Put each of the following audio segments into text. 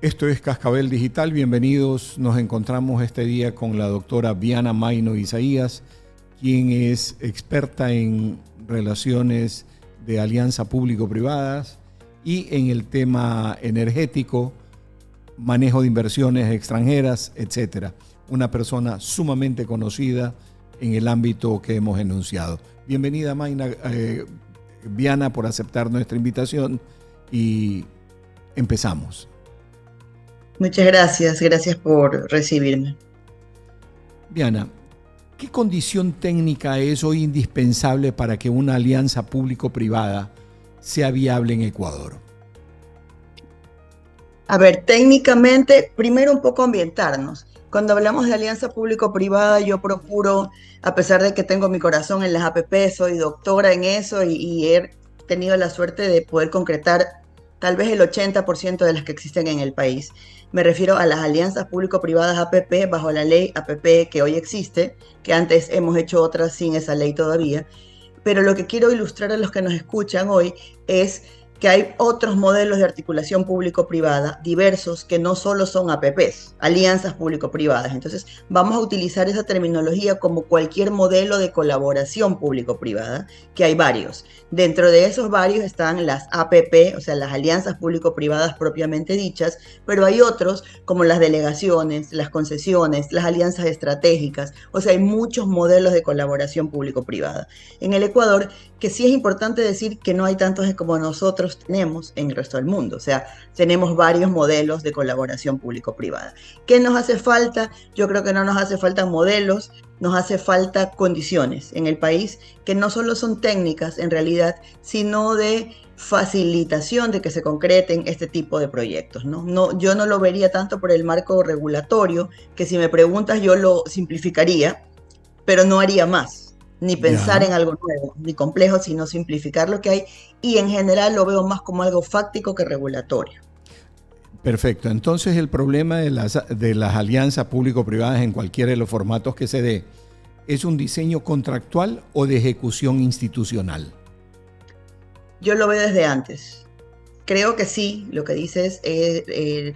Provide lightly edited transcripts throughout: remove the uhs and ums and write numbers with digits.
Esto es Cascabel Digital, bienvenidos. Nos encontramos este día con la doctora Viana Mayno Isaías, quien es experta en relaciones de alianza público-privadas y en el tema energético, manejo de inversiones extranjeras, etcétera. Una persona sumamente conocida en el ámbito que hemos enunciado. Bienvenida, Viana, por aceptar nuestra invitación y empezamos. Muchas gracias, gracias por recibirme. Viana, ¿qué condición técnica es hoy indispensable para que una alianza público-privada sea viable en Ecuador? A ver, técnicamente, primero un poco ambientarnos. Cuando hablamos de alianza público-privada, yo procuro, a pesar de que tengo mi corazón en las APP, soy doctora en eso y he tenido la suerte de poder concretar tal vez el 80% de las que existen en el país. Me refiero a las alianzas público-privadas APP bajo la ley APP que hoy existe, que antes hemos hecho otras sin esa ley todavía. Pero lo que quiero ilustrar a los que nos escuchan hoy es que hay otros modelos de articulación público-privada diversos que no solo son APPs, alianzas público-privadas. Entonces, vamos a utilizar esa terminología como cualquier modelo de colaboración público-privada, que hay varios. Dentro de esos varios están las APP, o sea, las alianzas público-privadas propiamente dichas, pero hay otros como las delegaciones, las concesiones, las alianzas estratégicas. O sea, hay muchos modelos de colaboración público-privada. En el Ecuador, que sí es importante decir que no hay tantos como nosotros tenemos en el resto del mundo. O sea, tenemos varios modelos de colaboración público-privada. ¿Qué nos hace falta? Yo creo que no nos hace falta modelos, nos hace falta condiciones en el país que no solo son técnicas en realidad, sino de facilitación de que se concreten este tipo de proyectos, ¿no? Yo no lo vería tanto por el marco regulatorio, que si me preguntas yo lo simplificaría, pero no haría más. Ni pensar en algo nuevo, ni complejo, sino simplificar lo que hay, y en general lo veo más como algo fáctico que regulatorio. Perfecto. Entonces el problema de las alianzas público-privadas en cualquiera de los formatos que se dé, ¿es un diseño contractual o de ejecución institucional? Yo lo veo desde antes. Creo que sí, lo que dices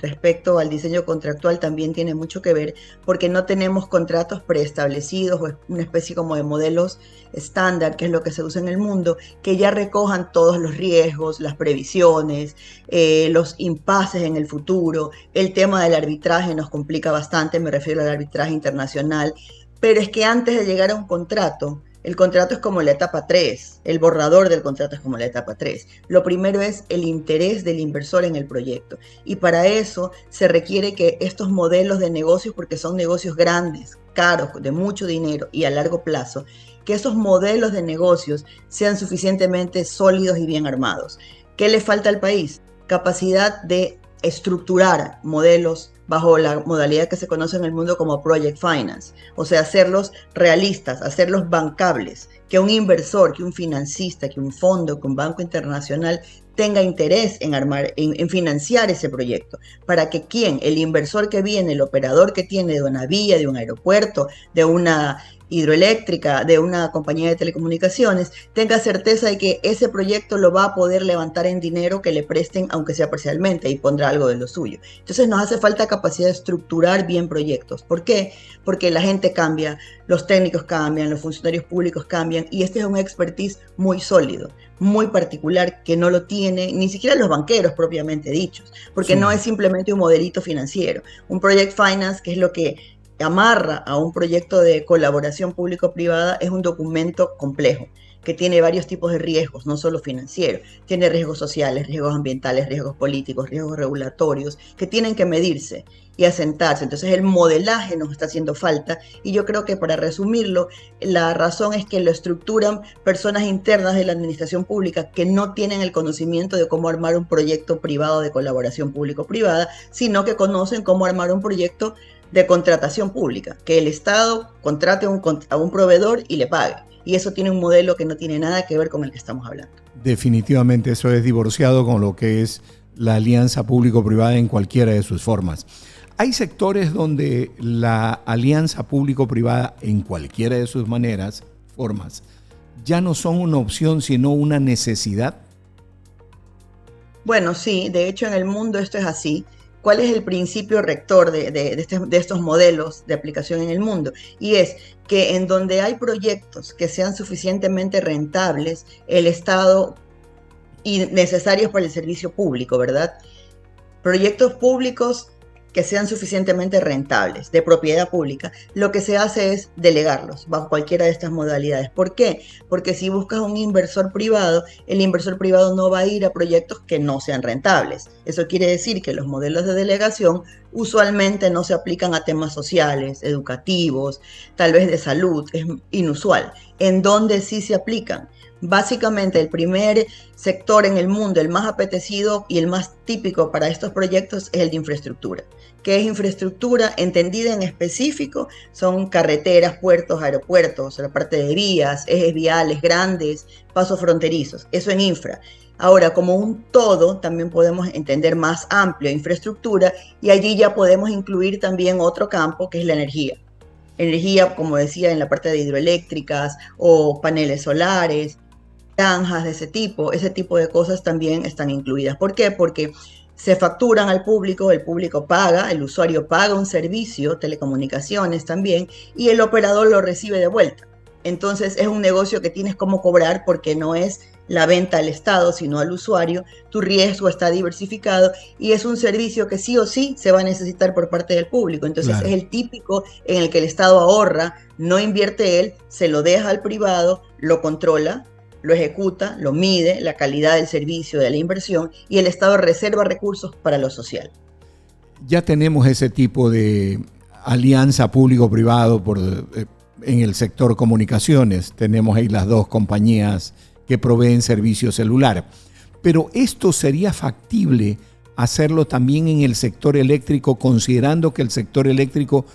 respecto al diseño contractual también tiene mucho que ver, porque no tenemos contratos preestablecidos o una especie como de modelos estándar, que es lo que se usa en el mundo, que ya recojan todos los riesgos, las previsiones, los impases en el futuro. El tema del arbitraje nos complica bastante, me refiero al arbitraje internacional, pero es que antes de llegar a un contrato, el contrato es como la etapa 3, el borrador del contrato es como la etapa 3. Lo primero es el interés del inversor en el proyecto, y para eso se requiere que estos modelos de negocios, porque son negocios grandes, caros, de mucho dinero y a largo plazo, que esos modelos de negocios sean suficientemente sólidos y bien armados. ¿Qué le falta al país? Capacidad de estructurar modelos bajo la modalidad que se conoce en el mundo como Project Finance, o sea, hacerlos realistas, hacerlos bancables, que un inversor, que un financista, que un fondo, que un banco internacional tenga interés en financiar ese proyecto, para que el inversor que viene, el operador que tiene de una vía, de un aeropuerto, de una hidroeléctrica, de una compañía de telecomunicaciones, tenga certeza de que ese proyecto lo va a poder levantar en dinero que le presten, aunque sea parcialmente, y pondrá algo de lo suyo. Entonces nos hace falta capacidad de estructurar bien proyectos. ¿Por qué? Porque la gente cambia, los técnicos cambian, los funcionarios públicos cambian, y este es un expertise muy sólido, muy particular, que no lo tiene ni siquiera los banqueros propiamente dichos, porque no es simplemente un modelito financiero. Un project finance, que es lo que amarra a un proyecto de colaboración público-privada, es un documento complejo que tiene varios tipos de riesgos, no solo financieros. Tiene riesgos sociales, riesgos ambientales, riesgos políticos, riesgos regulatorios, que tienen que medirse y asentarse. Entonces el modelaje nos está haciendo falta, y yo creo que, para resumirlo, la razón es que lo estructuran personas internas de la administración pública que no tienen el conocimiento de cómo armar un proyecto privado de colaboración público-privada, sino que conocen cómo armar un proyecto de contratación pública, que el Estado contrate a un proveedor y le pague. Y eso tiene un modelo que no tiene nada que ver con el que estamos hablando. Definitivamente eso es divorciado con lo que es la alianza público-privada en cualquiera de sus formas. Hay sectores donde la alianza público-privada en cualquiera de sus formas, ya no son una opción, sino una necesidad. Bueno, sí, de hecho en el mundo esto es así. cuál es el principio rector de estos modelos de aplicación en el mundo. Y es que en donde hay proyectos que sean suficientemente rentables, el Estado y necesarios para el servicio público, ¿verdad? Proyectos públicos que sean suficientemente rentables, de propiedad pública, lo que se hace es delegarlos bajo cualquiera de estas modalidades. ¿Por qué? Porque si buscas un inversor privado, el inversor privado no va a ir a proyectos que no sean rentables. Eso quiere decir que los modelos de delegación usualmente no se aplican a temas sociales, educativos, tal vez de salud, es inusual. ¿En dónde sí se aplican? Básicamente el primer sector en el mundo, el más apetecido y el más típico para estos proyectos es el de infraestructura. ¿Qué es infraestructura? Entendida en específico, son carreteras, puertos, aeropuertos, la parte de vías, ejes viales grandes, pasos fronterizos, eso en infra. Ahora, como un todo, también podemos entender más amplio infraestructura y allí ya podemos incluir también otro campo que es la energía. Energía, como decía, en la parte de hidroeléctricas o paneles solares, granjas de ese tipo de cosas también están incluidas. ¿Por qué? Porque se facturan al público, el público paga, el usuario paga un servicio, telecomunicaciones también, y el operador lo recibe de vuelta. Entonces es un negocio que tienes cómo cobrar porque no es la venta al Estado, sino al usuario. Tu riesgo está diversificado y es un servicio que sí o sí se va a necesitar por parte del público. Entonces claro, es el típico en el que el Estado ahorra, no invierte él, se lo deja al privado, lo controla, lo ejecuta, lo mide, la calidad del servicio, de la inversión, y el Estado reserva recursos para lo social. Ya tenemos ese tipo de alianza público-privado en el sector comunicaciones. Tenemos ahí las dos compañías que proveen servicio celular. Pero esto sería factible hacerlo también en el sector eléctrico, considerando que el sector eléctrico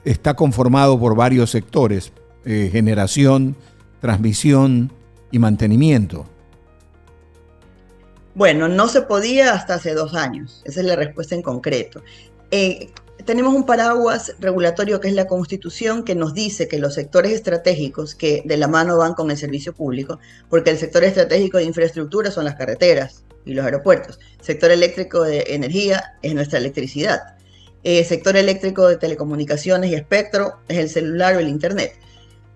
está conformado por varios sectores, generación, transmisión y mantenimiento. Bueno, no se podía hasta hace 2 años. Esa es la respuesta en concreto. Tenemos un paraguas regulatorio que es la Constitución, que nos dice que los sectores estratégicos que de la mano van con el servicio público, porque el sector estratégico de infraestructura son las carreteras y los aeropuertos. Sector eléctrico de energía es nuestra electricidad. Sector eléctrico de telecomunicaciones y espectro es el celular o el internet.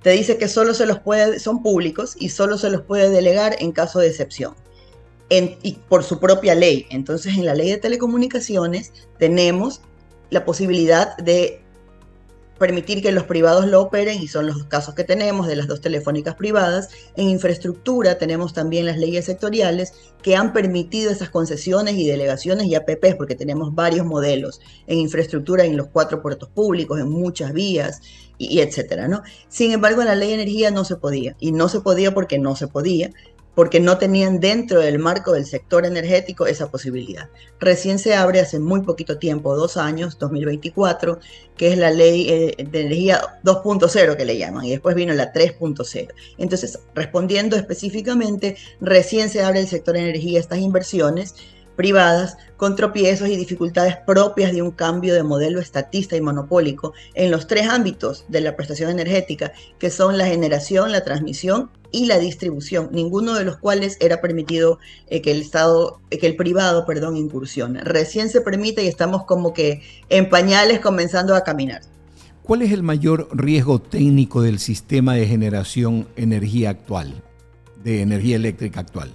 Te dice que solo son públicos y solo se los puede delegar en caso de excepción. Y por su propia ley. Entonces, en la ley de telecomunicaciones tenemos la posibilidad de permitir que los privados lo operen, y son los casos que tenemos de las 2 telefónicas privadas. En infraestructura tenemos también las leyes sectoriales que han permitido esas concesiones y delegaciones y APPs, porque tenemos varios modelos en infraestructura, en los 4 puertos públicos, en muchas vías, y etcétera, ¿no? Sin embargo, en la ley de energía no se podía, y no se podía porque no se podía, porque no tenían dentro del marco del sector energético esa posibilidad. Recién se abre hace muy poquito tiempo, 2 años, 2024, que es la ley de energía 2.0 que le llaman, y después vino la 3.0. Entonces, respondiendo específicamente, recién se abre el sector energía, estas inversiones privadas con tropiezos y dificultades propias de un cambio de modelo estatista y monopólico en los 3 ámbitos de la prestación energética, que son la generación, la transmisión y la distribución, ninguno de los cuales era permitido que el privado, incursione. Recién se permite y estamos como que en pañales comenzando a caminar. ¿Cuál es el mayor riesgo técnico del sistema de generación energía actual, de energía eléctrica actual?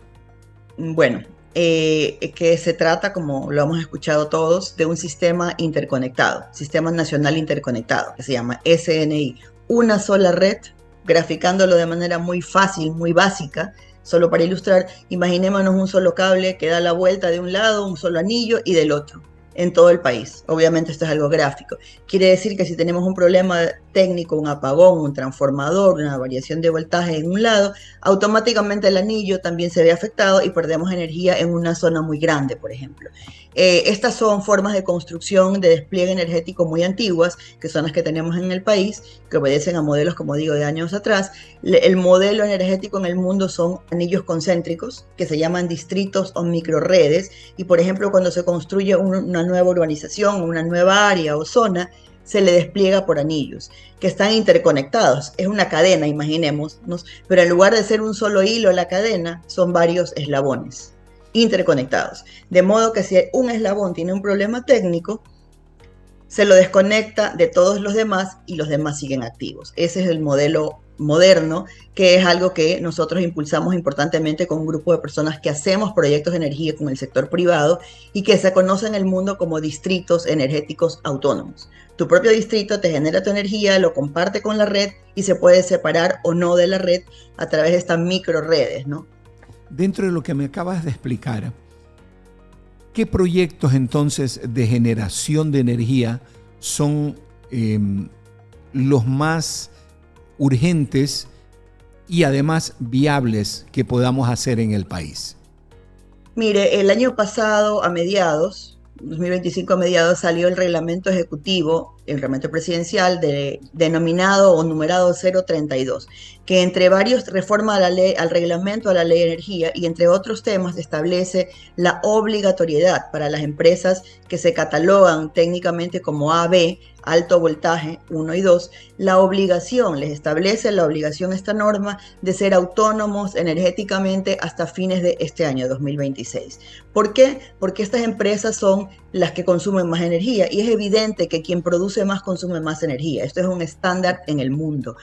Bueno, que se trata, como lo hemos escuchado todos, de un sistema interconectado, Sistema Nacional Interconectado, que se llama SNI, una sola red. Graficándolo de manera muy fácil, muy básica, solo para ilustrar, imaginémonos un solo cable que da la vuelta de un lado, un solo anillo y del otro, en todo el país. Obviamente esto es algo gráfico. Quiere decir que si tenemos un problema técnico, un apagón, un transformador, una variación de voltaje en un lado, automáticamente el anillo también se ve afectado y perdemos energía en una zona muy grande, por ejemplo. Estas son formas de construcción de despliegue energético muy antiguas, que son las que tenemos en el país, que obedecen a modelos, como digo, de años atrás. El modelo energético en el mundo son anillos concéntricos, que se llaman distritos o microredes, y por ejemplo, cuando se construye una nueva urbanización, una nueva área o zona, se le despliega por anillos, que están interconectados. Es una cadena, imaginémonos, pero en lugar de ser un solo hilo la cadena, son varios eslabones. interconectados. De modo que si un eslabón tiene un problema técnico, se lo desconecta de todos los demás y los demás siguen activos. Ese es el modelo moderno, que es algo que nosotros impulsamos importantemente con un grupo de personas que hacemos proyectos de energía con el sector privado y que se conocen en el mundo como distritos energéticos autónomos. Tu propio distrito te genera tu energía, lo comparte con la red y se puede separar o no de la red a través de estas micro redes, ¿no? Dentro de lo que me acabas de explicar, ¿qué proyectos entonces de generación de energía son los más urgentes y además viables que podamos hacer en el país? Mire, el año pasado, a mediados, 2025 a mediados, salió el reglamento ejecutivo, el reglamento presidencial denominado o numerado 032, que entre varios reforma a la ley, al reglamento a la ley de energía y entre otros temas establece la obligatoriedad para las empresas que se catalogan técnicamente como AB, alto voltaje 1 y 2, les establece la obligación esta norma de ser autónomos energéticamente hasta fines de este año 2026. ¿Por qué? Porque estas empresas son las que consumen más energía y es evidente que quien produce más consume más energía. Esto es un estándar en el mundo.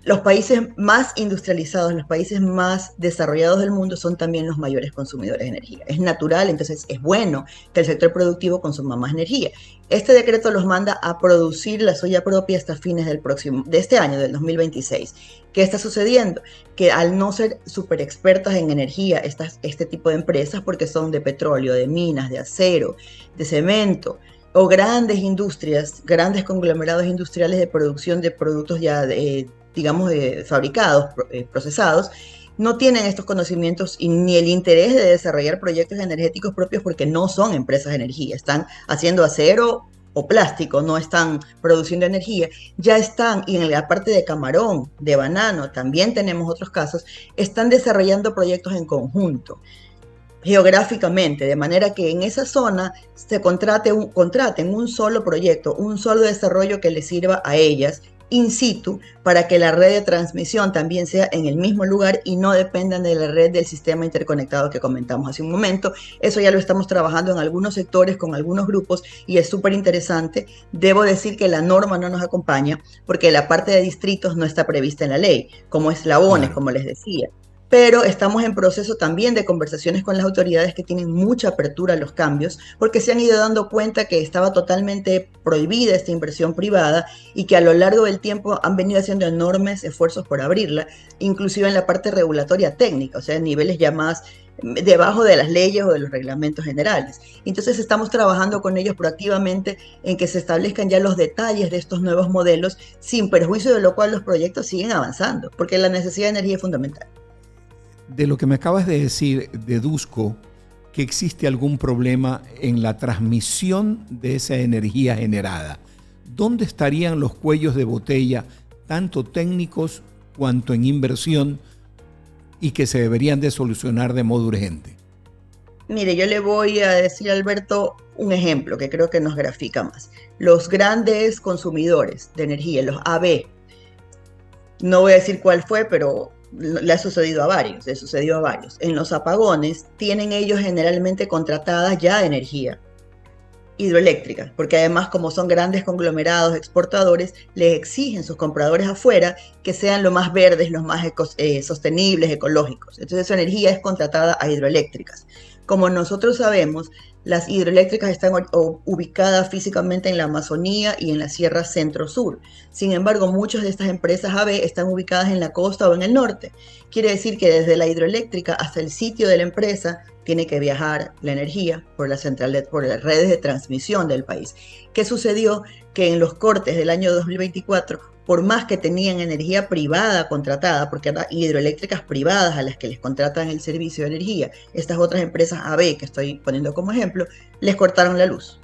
Los países más industrializados, los países más desarrollados del mundo son también los mayores consumidores de energía. Es natural, entonces es bueno que el sector productivo consuma más energía. Este decreto los manda a producir la suya propia hasta fines de este año, del 2026. ¿Qué está sucediendo? Que al no ser súper expertas en energía, este tipo de empresas, porque son de petróleo, de minas, de acero, de cemento, o grandes industrias, grandes conglomerados industriales de producción de productos ya fabricados, procesados, no tienen estos conocimientos ni el interés de desarrollar proyectos energéticos propios porque no son empresas de energía, están haciendo acero o plástico, no están produciendo energía, ya están, y en la parte de camarón, de banano, también tenemos otros casos, están desarrollando proyectos en conjunto, geográficamente, de manera que en esa zona se contraten un solo proyecto, un solo desarrollo que les sirva a ellas in situ para que la red de transmisión también sea en el mismo lugar y no dependan de la red del sistema interconectado que comentamos hace un momento. Eso ya lo estamos trabajando en algunos sectores con algunos grupos y es súper interesante. Debo decir que la norma no nos acompaña porque la parte de distritos no está prevista en la ley, como eslabones, como les decía. Pero estamos en proceso también de conversaciones con las autoridades que tienen mucha apertura a los cambios, porque se han ido dando cuenta que estaba totalmente prohibida esta inversión privada y que a lo largo del tiempo han venido haciendo enormes esfuerzos por abrirla, inclusive en la parte regulatoria técnica, o sea, en niveles ya más debajo de las leyes o de los reglamentos generales. Entonces estamos trabajando con ellos proactivamente en que se establezcan ya los detalles de estos nuevos modelos, sin perjuicio de lo cual los proyectos siguen avanzando, porque la necesidad de energía es fundamental. De lo que me acabas de decir, deduzco que existe algún problema en la transmisión de esa energía generada. ¿Dónde estarían los cuellos de botella, tanto técnicos cuanto en inversión, y que se deberían de solucionar de modo urgente? Mire, yo le voy a decir, Alberto, un ejemplo que creo que nos grafica más. Los grandes consumidores de energía, los AB, no voy a decir cuál fue, pero le sucedió a varios. En los apagones tienen ellos generalmente contratadas ya energía hidroeléctrica, porque además como son grandes conglomerados exportadores, les exigen sus compradores afuera que sean lo más verdes, los más sostenibles, ecológicos. Entonces su energía es contratada a hidroeléctricas. Como nosotros sabemos, las hidroeléctricas están ubicadas físicamente en la Amazonía y en la Sierra Centro-Sur. Sin embargo, muchas de estas empresas AB están ubicadas en la costa o en el norte. Quiere decir que desde la hidroeléctrica hasta el sitio de la empresa tiene que viajar la energía por las redes de transmisión del país. ¿Qué sucedió? Que en los cortes del año 2024, por más que tenían energía privada contratada, porque eran hidroeléctricas privadas a las que les contratan el servicio de energía, estas otras empresas AB que estoy poniendo como ejemplo, les cortaron la luz.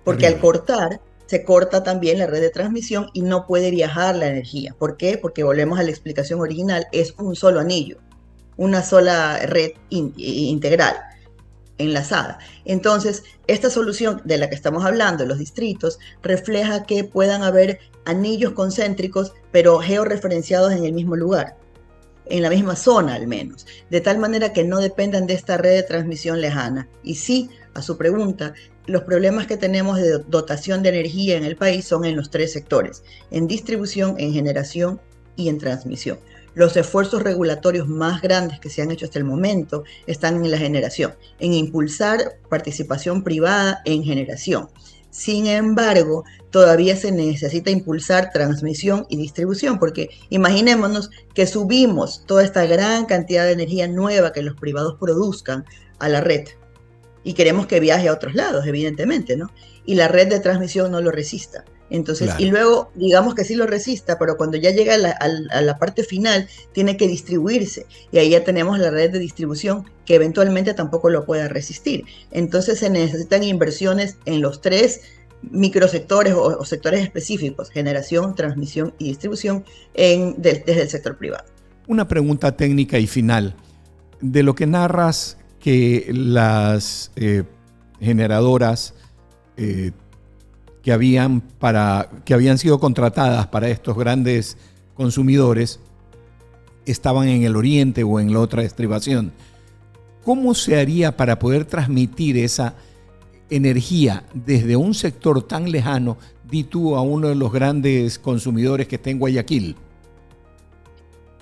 Porque al cortar, se corta también la red de transmisión y no puede viajar la energía. ¿Por qué? Porque volvemos a la explicación original, es un solo anillo, una sola red integral, enlazada. Entonces, esta solución de la que estamos hablando, los distritos, refleja que puedan haber anillos concéntricos, pero georreferenciados en el mismo lugar. en la misma zona al menos, de tal manera que no dependan de esta red de transmisión lejana. Y sí, a su pregunta, los problemas que tenemos de dotación de energía en el país son en los tres sectores, en distribución, en generación y en transmisión. Los esfuerzos regulatorios más grandes que se han hecho hasta el momento están en la generación, en impulsar participación privada en generación. Sin embargo, todavía se necesita impulsar transmisión y distribución, porque imaginémonos que subimos toda esta gran cantidad de energía nueva que los privados produzcan a la red y queremos que viaje a otros lados, evidentemente, ¿no? Y la red de transmisión no lo resista. Entonces, claro. Y luego, digamos que sí lo resista, pero cuando ya llega a la parte final, tiene que distribuirse. Y ahí ya tenemos la red de distribución que eventualmente tampoco lo pueda resistir. Entonces, se necesitan inversiones en los tres microsectores o sectores específicos, generación, transmisión y distribución, desde el sector privado. Una pregunta técnica y final. De lo que narras que las generadoras que habían sido contratadas para estos grandes consumidores estaban en el oriente o en la otra estribación. ¿Cómo se haría para poder transmitir esa energía desde un sector tan lejano, di tú, a uno de los grandes consumidores que está en Guayaquil?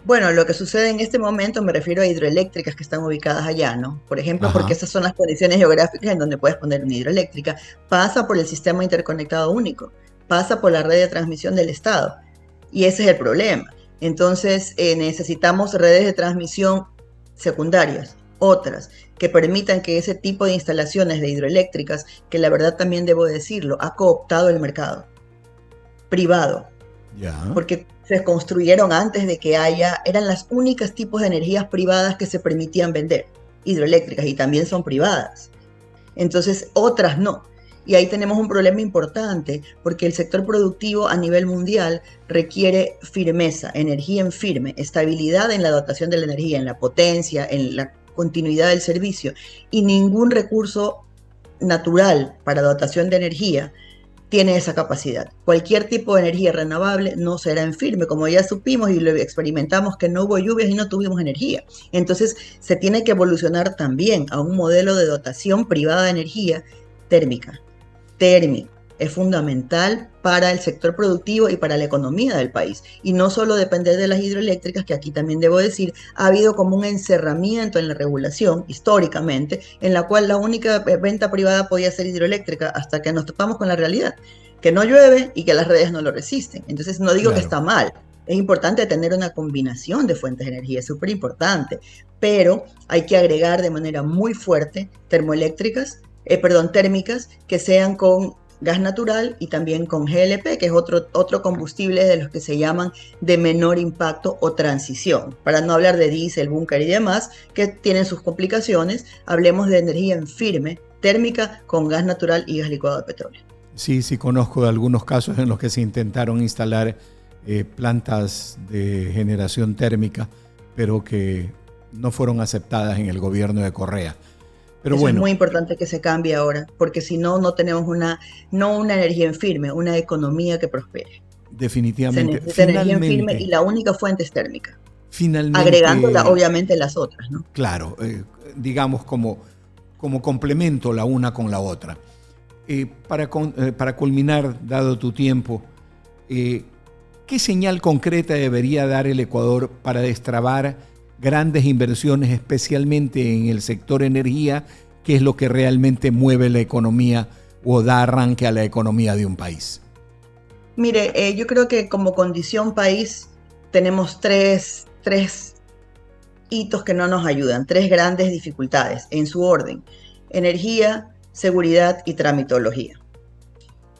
Bueno, lo que sucede en este momento, me refiero a hidroeléctricas que están ubicadas allá, ¿no? Por ejemplo, porque esas son las condiciones geográficas en donde puedes poner una hidroeléctrica. Pasa por el sistema interconectado único, pasa por la red de transmisión del Estado. Y ese es el problema. Entonces, necesitamos redes de transmisión secundarias, otras, que permitan que ese tipo de instalaciones de hidroeléctricas, que la verdad también debo decirlo, ha cooptado el mercado privado. Ya. Porque se construyeron antes de que eran las únicas tipos de energías privadas que se permitían vender, hidroeléctricas, y también son privadas. Entonces, otras no. Y ahí tenemos un problema importante, porque el sector productivo a nivel mundial requiere firmeza, energía en firme, estabilidad en la dotación de la energía, en la potencia, en la continuidad del servicio, y ningún recurso natural para dotación de energía tiene esa capacidad. Cualquier tipo de energía renovable no será en firme, como ya supimos y lo experimentamos, que no hubo lluvias y no tuvimos energía. Entonces se tiene que evolucionar también a un modelo de dotación privada de energía térmica. Es fundamental para el sector productivo y para la economía del país. Y no solo depender de las hidroeléctricas, que aquí también debo decir, ha habido como un encerramiento en la regulación, históricamente, en la cual la única venta privada podía ser hidroeléctrica, hasta que nos topamos con la realidad, que no llueve y que las redes no lo resisten. Entonces no digo que está mal, es importante tener una combinación de fuentes de energía, es súper importante, pero hay que agregar de manera muy fuerte térmicas, que sean con gas natural y también con GLP, que es otro combustible de los que se llaman de menor impacto o transición. Para no hablar de diésel, búnker y demás, que tienen sus complicaciones, hablemos de energía en firme, térmica, con gas natural y gas licuado de petróleo. Sí, conozco de algunos casos en los que se intentaron instalar plantas de generación térmica, pero que no fueron aceptadas en el gobierno de Correa. Pero eso bueno, es muy importante que se cambie ahora, porque si no, no tenemos una energía en firme, una economía que prospere. Definitivamente. Se necesita energía en firme y la única fuente es térmica. Finalmente, agregándola, obviamente, las otras, ¿no? Claro, digamos como complemento la una con la otra. Para culminar, dado tu tiempo, ¿qué señal concreta debería dar el Ecuador para destrabar grandes inversiones, especialmente en el sector energía, que es lo que realmente mueve la economía o da arranque a la economía de un país? Mire, yo creo que como condición país tenemos tres hitos que no nos ayudan, tres grandes dificultades en su orden: energía, seguridad y tramitología.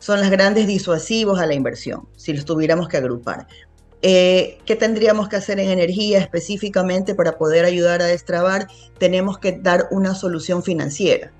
Son las grandes disuasivos a la inversión, si los tuviéramos que agrupar. ¿Qué tendríamos que hacer en energía específicamente para poder ayudar a destrabar? Tenemos que dar una solución financiera.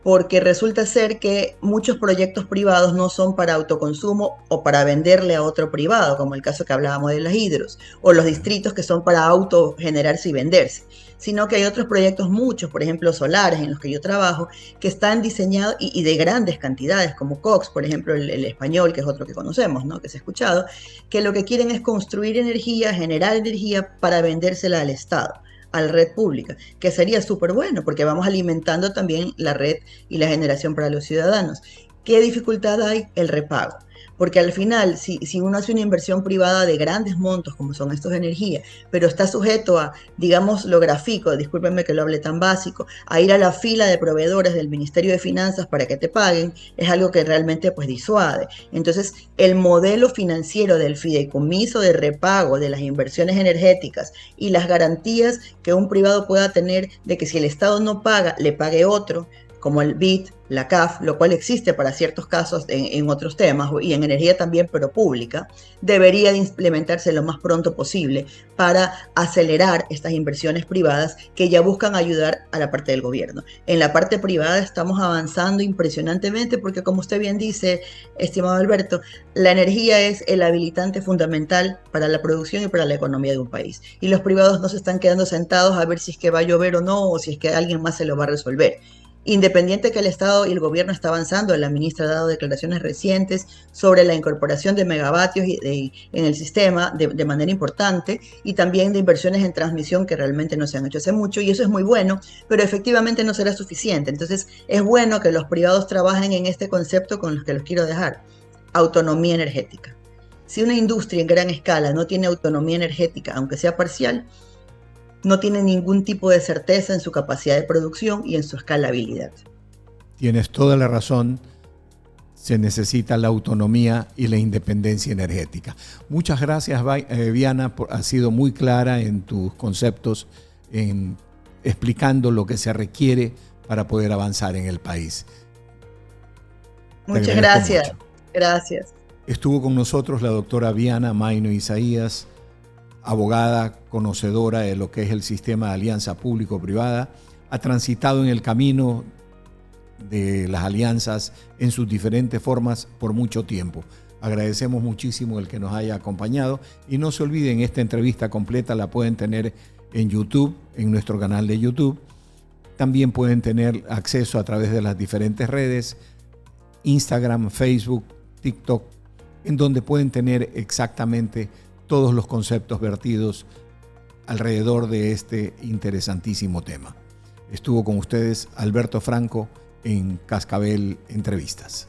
porque resulta ser que muchos proyectos privados no son para autoconsumo o para venderle a otro privado, como el caso que hablábamos de las hidros, o los distritos que son para autogenerarse y venderse, sino que hay otros proyectos, muchos, por ejemplo, solares, en los que yo trabajo, que están diseñados y de grandes cantidades, como Cox, por ejemplo, el español, que es otro que conocemos, ¿no? Que se ha escuchado, que lo que quieren es construir energía, generar energía para vendérsela al Estado, a la red pública, que sería súper bueno porque vamos alimentando también la red y la generación para los ciudadanos. ¿Qué dificultad hay? El repago. Porque al final, si uno hace una inversión privada de grandes montos, como son estos de energía, pero está sujeto a, digamos, lo gráfico, discúlpenme que lo hable tan básico, a ir a la fila de proveedores del Ministerio de Finanzas para que te paguen, es algo que realmente pues disuade. Entonces, el modelo financiero del fideicomiso de repago de las inversiones energéticas y las garantías que un privado pueda tener de que si el Estado no paga, le pague otro, como el BIT, la CAF, lo cual existe para ciertos casos en otros temas y en energía también, pero pública, debería de implementarse lo más pronto posible para acelerar estas inversiones privadas que ya buscan ayudar a la parte del gobierno. En la parte privada estamos avanzando impresionantemente porque, como usted bien dice, estimado Alberto, la energía es el habilitante fundamental para la producción y para la economía de un país. Y los privados no se están quedando sentados a ver si es que va a llover o no, o si es que alguien más se lo va a resolver. Independiente que el Estado y el gobierno está avanzando, la ministra ha dado declaraciones recientes sobre la incorporación de megavatios en el sistema de manera importante y también de inversiones en transmisión que realmente no se han hecho hace mucho y eso es muy bueno, pero efectivamente no será suficiente. Entonces es bueno que los privados trabajen en este concepto con los que los quiero dejar: autonomía energética. Si una industria en gran escala no tiene autonomía energética, aunque sea parcial, no tiene ningún tipo de certeza en su capacidad de producción y en su escalabilidad. Tienes toda la razón. Se necesita la autonomía y la independencia energética. Muchas gracias, Viana, has sido muy clara en tus conceptos, en explicando lo que se requiere para poder avanzar en el país. Muchas gracias. Mucho. Gracias. Estuvo con nosotros la doctora Viana Mayno Isaías, abogada conocedora de lo que es el sistema de alianza público-privada, ha transitado en el camino de las alianzas en sus diferentes formas por mucho tiempo. Agradecemos muchísimo el que nos haya acompañado y no se olviden, esta entrevista completa la pueden tener en YouTube, en nuestro canal de YouTube. También pueden tener acceso a través de las diferentes redes, Instagram, Facebook, TikTok, en donde pueden tener exactamente todos los conceptos vertidos alrededor de este interesantísimo tema. Estuvo con ustedes Alberto Franco en Cascabel Entrevistas.